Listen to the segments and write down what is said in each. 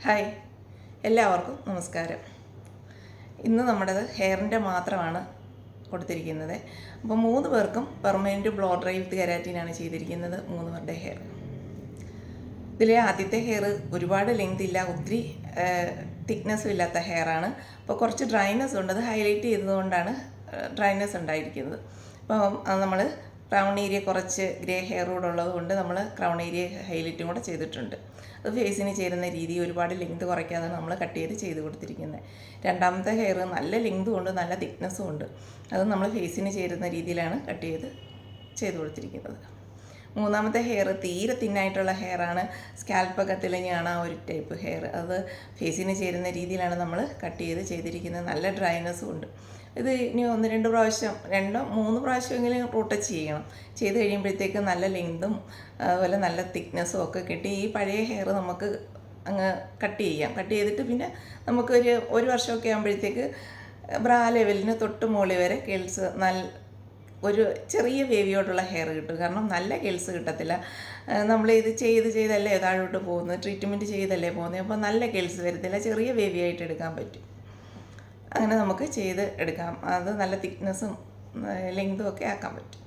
Hi, എല്ലാവർക്കും നമസ്കാരം. ഇന്ന് നമ്മുടേത് ഹെയറിൻ്റെ മാത്രമാണ് കൊടുത്തിരിക്കുന്നത്. അപ്പോൾ 3 പേർക്കും പെർമനൻറ്റ് ബ്ലോ ഡ്രൈ വിത്ത് കെരാറ്റിനാണ് ചെയ്തിരിക്കുന്നത്. 3 പേരുടെ ഹെയർ. ഇതിലെ ആദ്യത്തെ ഹെയർ ഒരുപാട് ലെങ്ത് ഇല്ല, ഒത്തിരി തിക്നെസ്സും ഇല്ലാത്ത ഹെയറാണ്. അപ്പോൾ കുറച്ച് ഡ്രൈനെസ് ഉണ്ട്. അത് ഹൈലൈറ്റ് ചെയ്തതുകൊണ്ടാണ് ഡ്രൈനെസ് ഉണ്ടായിരിക്കുന്നത്. അപ്പോൾ നമ്മൾ ക്രൗൺ ഏരിയ കുറച്ച് ഗ്രേ ഹെയർ കൂടെ ഉള്ളത് കൊണ്ട് നമ്മൾ ക്രൗൺ ഏരിയ ഹൈലൈറ്റും കൂടെ ചെയ്തിട്ടുണ്ട്. അത് ഫേസിന് ചേരുന്ന രീതി ഒരുപാട് ലെങ്ത് കുറയ്ക്കാതാണ് നമ്മൾ കട്ട് ചെയ്ത് കൊടുത്തിരിക്കുന്നത്. രണ്ടാമത്തെ ഹെയർ നല്ല ലെങ്തും ഉണ്ട്, നല്ല തിക്നെസ്സും ഉണ്ട്. അത് നമ്മൾ ഫേസിന് ചേരുന്ന രീതിയിലാണ് കട്ട് ചെയ്ത് കൊടുത്തിരിക്കുന്നത്. മൂന്നാമത്തെ ഹെയർ തീരെ തിന്നായിട്ടുള്ള ഹെയറാണ്. സ്കാൽപ്പൊക്കെ തെളിഞ്ഞാണ് ആ ഒരു ടൈപ്പ് ഹെയർ. അത് ഫേസിന് ചേരുന്ന രീതിയിലാണ് നമ്മൾ കട്ട് ചെയ്തിരിക്കുന്നത്. നല്ല ഡ്രൈനെസ്സും ഉണ്ട്. ഇത് ഇനി 1-2 പ്രാവശ്യം 2-3 പ്രാവശ്യമെങ്കിലും റൂട്ട് ടച്ച് ചെയ്യണം. ചെയ്ത് കഴിയുമ്പോഴത്തേക്ക് നല്ല ലെങ്തും അതുപോലെ നല്ല തിക്നെസ്സും ഒക്കെ കിട്ടി ഈ പഴയ ഹെയർ നമുക്ക് അങ്ങ് കട്ട് ചെയ്തിട്ട് പിന്നെ നമുക്കൊരു 1 വർഷമൊക്കെ ആകുമ്പോഴത്തേക്ക് ബ്രാ ലെവലിന് തൊട്ട് മുകളിൽ വരെ കേൾസ് ഒരു ചെറിയ വേവിയോടുള്ള ഹെയർ കിട്ടും. കാരണം നല്ല കേൾസ് കിട്ടത്തില്ല. നമ്മളിത് ചെയ്തല്ലേ താഴോട്ട് പോകുന്നത്, ട്രീറ്റ്മെൻറ്റ് ചെയ്തല്ലേ പോകുന്നത്. അപ്പോൾ നല്ല കേൾസ് വരത്തില്ല, ചെറിയ വേവിയായിട്ട് എടുക്കാൻ പറ്റും. അങ്ങനെ നമുക്ക് ചെയ്ത് എടുക്കാം. അത് നല്ല തിക്നെസ്സും ലെങ്തും ഒക്കെ ആക്കാൻ പറ്റും.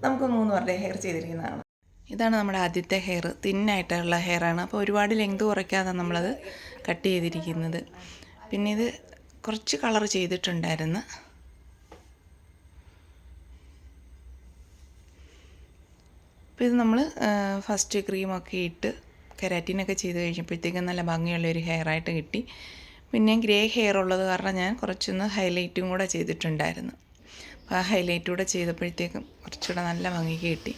നമുക്ക് 3 പേരുടെ ഹെയർ ചെയ്തിരിക്കുന്നതാണ്. ഇതാണ് നമ്മുടെ ആദ്യത്തെ ഹെയർ. തിന്നായിട്ടുള്ള ഹെയറാണ്. അപ്പോൾ ഒരുപാട് ലെങ്ത് കുറയ്ക്കാതെ നമ്മളത് കട്ട് ചെയ്തിരിക്കുന്നത്. പിന്നെ ഇത് കുറച്ച് കളർ ചെയ്തിട്ടുണ്ടായിരുന്നു. അപ്പോൾ ഇത് നമ്മൾ ഫസ്റ്റ് ക്രീമൊക്കെ ഇട്ട് കെരാറ്റിനൊക്കെ ചെയ്ത് കഴിഞ്ഞപ്പോഴത്തേക്കും നല്ല ഭംഗിയുള്ളൊരു ഹെയറായിട്ട് കിട്ടി. പിന്നെ ഗ്രേ ഹെയർ ഉള്ളത് കാരണം ഞാൻ കുറച്ചൊന്ന് ഹൈലൈറ്റും കൂടെ ചെയ്തിട്ടുണ്ടായിരുന്നു. അപ്പോൾ ആ ഹൈലൈറ്റ് കൂടെ ചെയ്തപ്പോഴത്തേക്കും കുറച്ചുകൂടെ നല്ല ഭംഗിക്ക് കിട്ടി.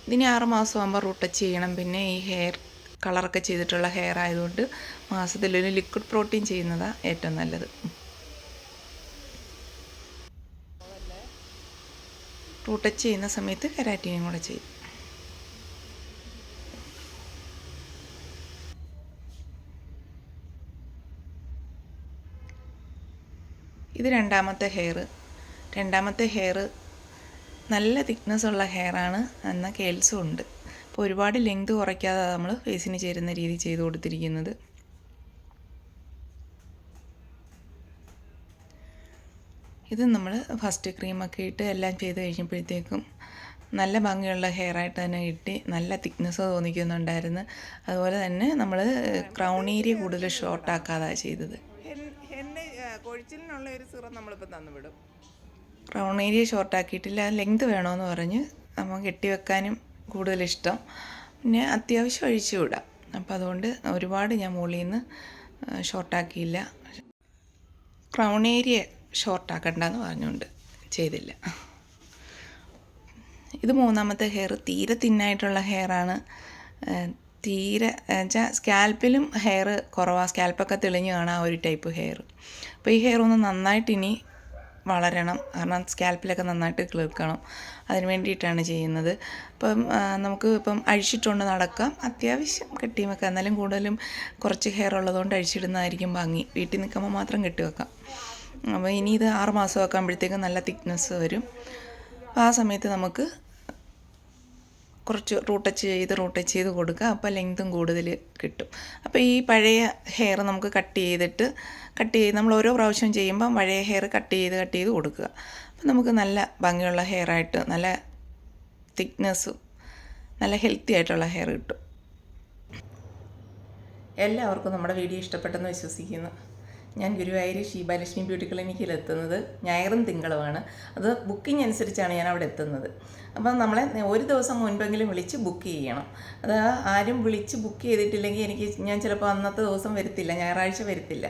ഇതിന് 6 മാസമാകുമ്പോൾ റൂട്ട് ടച്ച് ചെയ്യണം. പിന്നെ ഈ ഹെയർ കളറൊക്കെ ചെയ്തിട്ടുള്ള ഹെയർ ആയതുകൊണ്ട് മാസത്തിലൊരു ലിക്വിഡ് പ്രോട്ടീൻ ചെയ്യുന്നതാണ് ഏറ്റവും നല്ലത്. റൂട്ട് ടച്ച് ചെയ്യുന്ന സമയത്ത് കെരാറ്റിനും കൂടെ ചെയ്യും. ഇത് രണ്ടാമത്തെ ഹെയർ നല്ല തിക്നെസ് ഉള്ള ഹെയറാണ്, എന്നാൽ കേൾസും ഉണ്ട്. അപ്പോൾ ഒരുപാട് ലെങ്ത് കുറയ്ക്കാതെ നമ്മൾ ഫേസിന് ചേരുന്ന രീതി ചെയ്ത് കൊടുത്തിരിക്കുന്നത്. ഇത് നമ്മൾ ഫസ്റ്റ് ക്രീമൊക്കെ ഇട്ട് എല്ലാം ചെയ്ത് കഴിഞ്ഞപ്പോഴത്തേക്കും നല്ല ഭംഗിയുള്ള ഹെയറായിട്ട് തന്നെ കിട്ടി. നല്ല തിക്നെസ് തോന്നിക്കുന്നുണ്ടായിരുന്നു. അതുപോലെ തന്നെ നമ്മൾ ക്രൗൺ ഏരിയ കൂടുതൽ ഷോർട്ടാക്കാതാണ് ചെയ്തത്. കൊഴിച്ചിലിനുള്ള ഒരു സിറം നമ്മളിപ്പോൾ തന്നുവിടും. ക്രൗൺ ഏരിയ ഷോർട്ടാക്കിയിട്ടില്ല, ലെങ്ത് വേണമെന്ന് പറഞ്ഞ് നമ്മൾ കെട്ടിവെക്കാനും കൂടുതലിഷ്ടം. പിന്നെ അത്യാവശ്യം അഴിച്ചു വിടാം. അപ്പോൾ അതുകൊണ്ട് ഒരുപാട് ഞാൻ മുകളിൽ നിന്ന് ഷോർട്ടാക്കിയില്ല. ക്രൗൺ ഏരിയ ഷോർട്ടാക്കണ്ടെന്ന് പറഞ്ഞുകൊണ്ട് ചെയ്തില്ല. ഇത് മൂന്നാമത്തെ ഹെയർ. തീരെ തിന്നായിട്ടുള്ള ഹെയറാണ്. തീരെ വെച്ചാൽ സ്കാൽപ്പിലും ഹെയർ കുറവാണ്. സ്കാൽപ്പൊക്കെ തെളിഞ്ഞ് കാണാം ആ ഒരു ടൈപ്പ് ഹെയർ. അപ്പോൾ ഈ ഹെയർ ഒന്ന് നന്നായിട്ട് ഇനി വളരണം. കാരണം സ്കാൽപ്പിലൊക്കെ നന്നായിട്ട് കിളിർക്കണം. അതിന് വേണ്ടിയിട്ടാണ് ചെയ്യുന്നത്. അപ്പം നമുക്ക് ഇപ്പം അഴിച്ചിട്ടുകൊണ്ട് നടക്കാം, അത്യാവശ്യം കെട്ടി വെക്കാം. എന്നാലും കൂടുതലും കുറച്ച് ഹെയർ ഉള്ളതുകൊണ്ട് അഴിച്ചിടുന്നതായിരിക്കും ഭംഗി. വീട്ടിൽ നിൽക്കുമ്പോൾ മാത്രം കെട്ടി വെക്കാം. അപ്പോൾ ഇനി ഇത് 6 മാസമൊക്കെ ആകുമ്പോഴത്തേക്കും നല്ല തിക്നെസ് വരും. അപ്പോൾ ആ സമയത്ത് നമുക്ക് കുറച്ച് റൂട്ട് ടച്ച് ചെയ്ത് കൊടുക്കുക. അപ്പോൾ ലെങ്തും കൂടുതൽ കിട്ടും. അപ്പോൾ ഈ പഴയ ഹെയർ നമുക്ക് കട്ട് ചെയ്ത് നമ്മൾ ഓരോ പ്രാവശ്യം ചെയ്യുമ്പം പഴയ ഹെയർ കട്ട് ചെയ്ത് കൊടുക്കുക. അപ്പോൾ നമുക്ക് നല്ല ഭംഗിയുള്ള ഹെയറായിട്ട് നല്ല തിക്നെസ്സും നല്ല ഹെൽത്തി ആയിട്ടുള്ള ഹെയർ കിട്ടും. എല്ലാവർക്കും നമ്മുടെ വീഡിയോ ഇഷ്ടപ്പെട്ടെന്ന് വിശ്വസിക്കുന്നു. ഞാൻ ഗുരുവായൂർ ഷീബാലക്ഷ്മി ബ്യൂട്ടി ക്ലിനിക്കിൽ എത്തുന്നത് ഞായറും തിങ്കളുമാണ്. അത് ബുക്കിംഗ് അനുസരിച്ചാണ് ഞാൻ അവിടെ എത്തുന്നത്. അപ്പം നമ്മളെ ഒരു ദിവസം മുൻപെങ്കിലും വിളിച്ച് ബുക്ക് ചെയ്യണം. അത് ആരും വിളിച്ച് ബുക്ക് ചെയ്തിട്ടില്ലെങ്കിൽ ഞാൻ ചിലപ്പോൾ അന്നത്തെ ദിവസം വരത്തില്ല, ഞായറാഴ്ച വരത്തില്ല.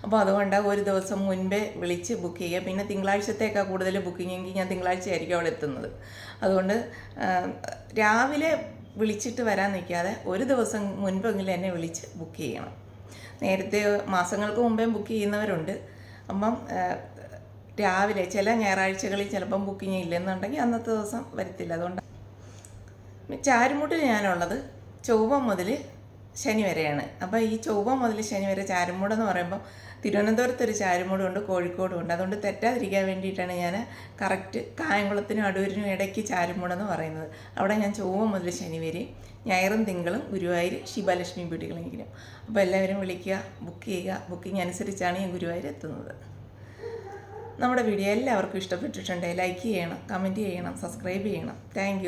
അപ്പോൾ അതുകൊണ്ട് ഒരു ദിവസം മുൻപേ വിളിച്ച് ബുക്ക് ചെയ്യുക. പിന്നെ തിങ്കളാഴ്ചത്തേക്കാണ് കൂടുതൽ ബുക്കിംഗ് എങ്കിൽ ഞാൻ തിങ്കളാഴ്ചയായിരിക്കും അവിടെ എത്തുന്നത്. അതുകൊണ്ട് രാവിലെ വിളിച്ചിട്ട് വരാൻ നിൽക്കാതെ ഒരു ദിവസം മുൻപെങ്കിലും എന്നെ വിളിച്ച് ബുക്ക് ചെയ്യണം. നേരത്തെ മാസങ്ങൾക്ക് മുമ്പേ ബുക്ക് ചെയ്യുന്നവരുണ്ട്. അപ്പം രാവിലെ ചില ഞായറാഴ്ചകളിൽ ചിലപ്പം ബുക്കിംഗ് ഇല്ലെന്നുണ്ടെങ്കിൽ അന്നത്തെ ദിവസം വരത്തില്ല. അതുകൊണ്ട് ചാരുമുട്ടിൽ ഞാനുള്ളത് ചൊവ്വ മുതൽ ശനി വരെയാണ്. അപ്പോൾ ഈ ചൊവ്വ മുതൽ ശനി വരെ ചാരുമൂടെന്ന് പറയുമ്പോൾ തിരുവനന്തപുരത്തൊരു ചാരുമൂടുണ്ട്, കോഴിക്കോടും ഉണ്ട്. അതുകൊണ്ട് തെറ്റാതിരിക്കാൻ വേണ്ടിയിട്ടാണ് ഞാൻ കറക്റ്റ് കായംകുളത്തിനും അടൂരിനും ഇടയ്ക്ക് ചാരുമൂടെന്ന് പറയുന്നത്. അവിടെ ഞാൻ ചൊവ്വ മുതൽ ശനി വരെ, ഞായറും തിങ്കളും ഗുരുവായൂർ ശിവലക്ഷ്മി ബ്യൂട്ടി ക്ലിനിക്കിലും. അപ്പോൾ എല്ലാവരും വിളിക്കുക, ബുക്ക് ചെയ്യുക. ബുക്കിംഗ് അനുസരിച്ചാണ് ഞാൻ ഗുരുവായൂർ എത്തുന്നത്. നമ്മുടെ വീഡിയോ എല്ലാവർക്കും ഇഷ്ടപ്പെട്ടിട്ടുണ്ടെങ്കിൽ ലൈക്ക് ചെയ്യണം, കമൻറ്റ് ചെയ്യണം, സബ്സ്ക്രൈബ് ചെയ്യണം. താങ്ക്